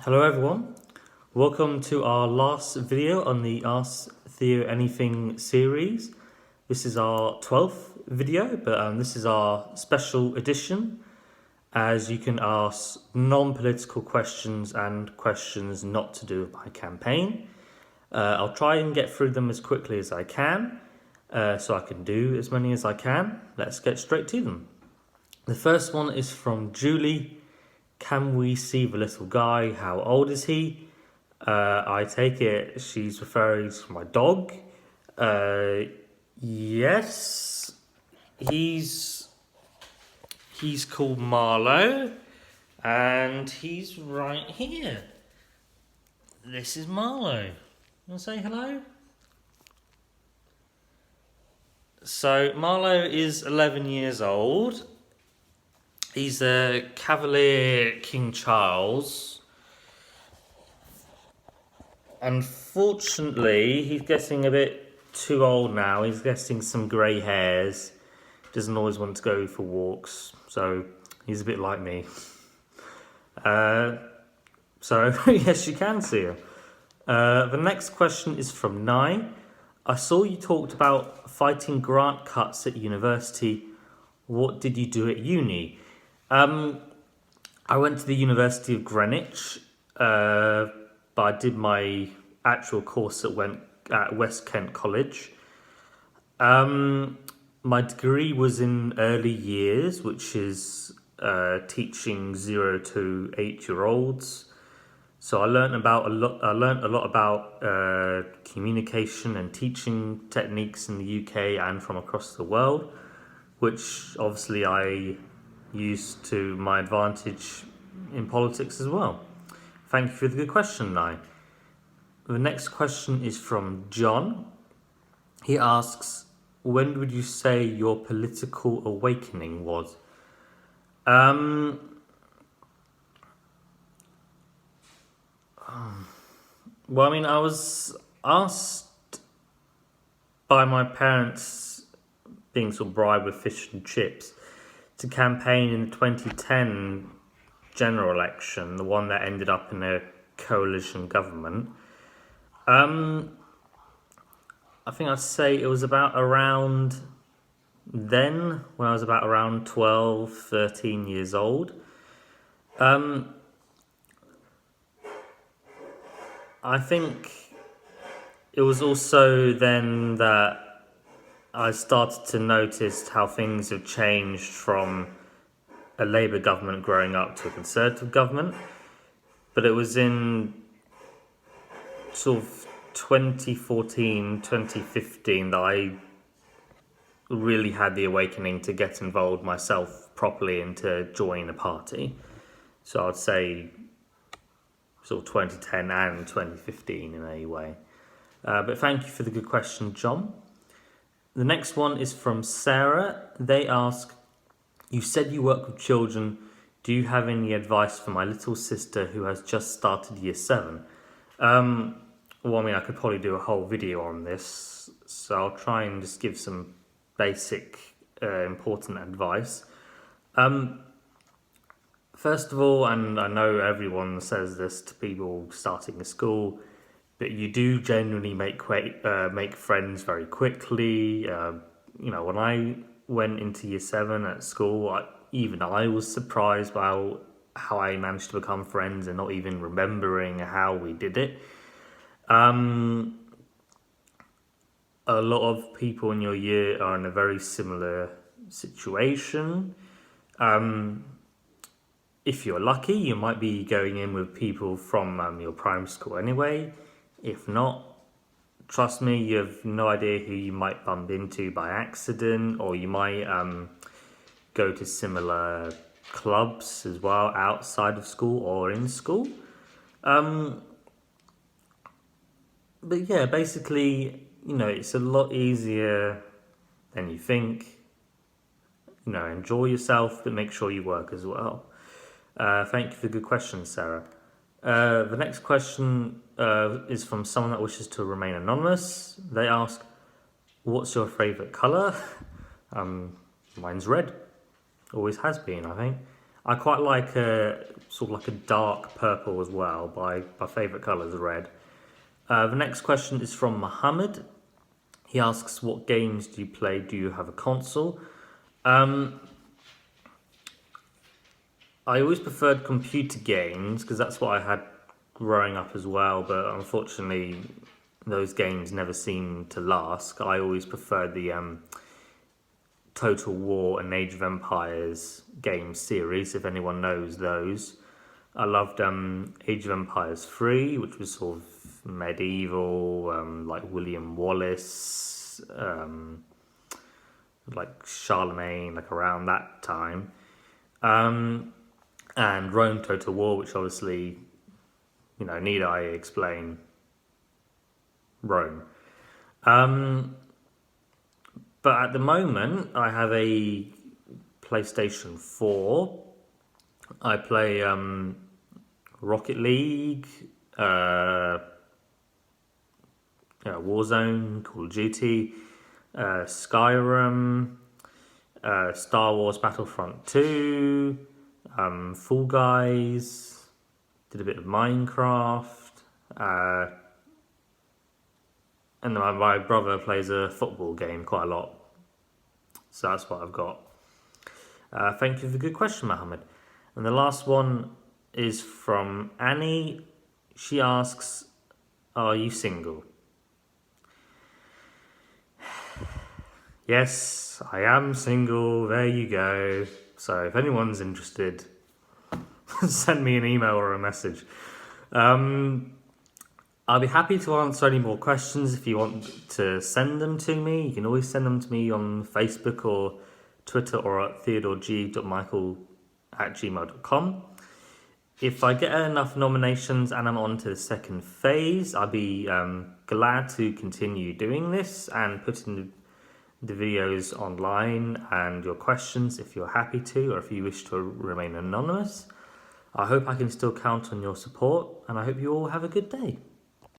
Hello everyone, welcome to our last video on the Ask Theo Anything series. This is our 12th video, but this is our special edition as you can ask non-political questions and questions not to do with my campaign. I'll try and get through them as quickly as I can, so I can do as many as I can. Let's get straight to them. The first one is from Julie. Can we see the little guy? How old is he? I take it she's referring to my dog. Yes, he's called Marlowe, and he's right here. This is Marlowe. You want to say hello? So Marlowe is 11 years old. He's a Cavalier King Charles. Unfortunately, he's getting a bit too old now. He's getting some grey hairs. Doesn't always want to go for walks. So he's a bit like me. So yes, you can see him. The next question is from Nye. I saw you talked about fighting grant cuts at university. What did you do at uni? I went to the University of Greenwich, but I did my actual course at West Kent College. My degree was in early years, which is teaching 0 to 8-year-olds. So I learned a lot about communication and teaching techniques in the UK and from across the world, which obviously I used to my advantage in politics as well. Thank you for the good question, Nye. The next question is from John. He asks, when would you say your political awakening was? Well, I mean, I was asked by my parents, being sort of bribed with fish and chips, to campaign in the 2010 general election, the one that ended up in a coalition government. I think I'd say it was about around then, when I was about around 12, 13 years old. I think it was also then that I started to notice how things have changed from a Labour government growing up to a Conservative government. But it was in sort of 2014, 2015 that I really had the awakening to get involved myself properly and to join a party. So I'd say sort of 2010 and 2015 in a way. But thank you for the good question, John. The next one is from Sarah. They ask, you said you work with children. Do you have any advice for my little sister who has just started year 7? Well, I mean, I could probably do a whole video on this, so I'll try and just give some basic, important advice. First of all, and I know everyone says this to people starting a school, but you do genuinely make friends very quickly. When I went into year 7 at school, even I was surprised by how I managed to become friends and not even remembering how we did it. A lot of people in your year are in a very similar situation. If you're lucky, you might be going in with people from your primary school anyway. If not, trust me, you have no idea who you might bump into by accident, or you might go to similar clubs as well outside of school or in school. But yeah, basically, it's a lot easier than you think. Enjoy yourself, but make sure you work as well. Thank you for the good question, Sarah. The next question is from someone that wishes to remain anonymous. They ask, what's your favourite colour? Mine's red. Always has been, I think. I quite like a sort of like a dark purple as well. My favourite colour is red. The next question is from Mohammed. He asks, what games do you play? Do you have a console? I always preferred computer games because that's what I had growing up as well, but unfortunately those games never seemed to last. I always preferred the Total War and Age of Empires game series, if anyone knows those. I loved Age of Empires 3, which was sort of medieval, like William Wallace, like Charlemagne, like around that time. And Rome Total War, which obviously, need I explain Rome. But at the moment, I have a PlayStation 4. I play Rocket League, Warzone, Call of Duty, Skyrim, Star Wars Battlefront 2, Fall Guys, did a bit of Minecraft, and my brother plays a football game quite a lot. So that's what I've got. Thank you for the good question, Mohammed. And the last one is from Annie. She asks, are you single? Yes, I am single. There you go. So if anyone's interested, send me an email or a message. I'll be happy to answer any more questions if you want to send them to me. You can always send them to me on Facebook or Twitter or at theodoreg.michael@gmail.com. If I get enough nominations and I'm on to the second phase, I'll be glad to continue doing this and putting the videos online and your questions if you're happy to, or if you wish to remain anonymous. I hope I can still count on your support, and I hope you all have a good day.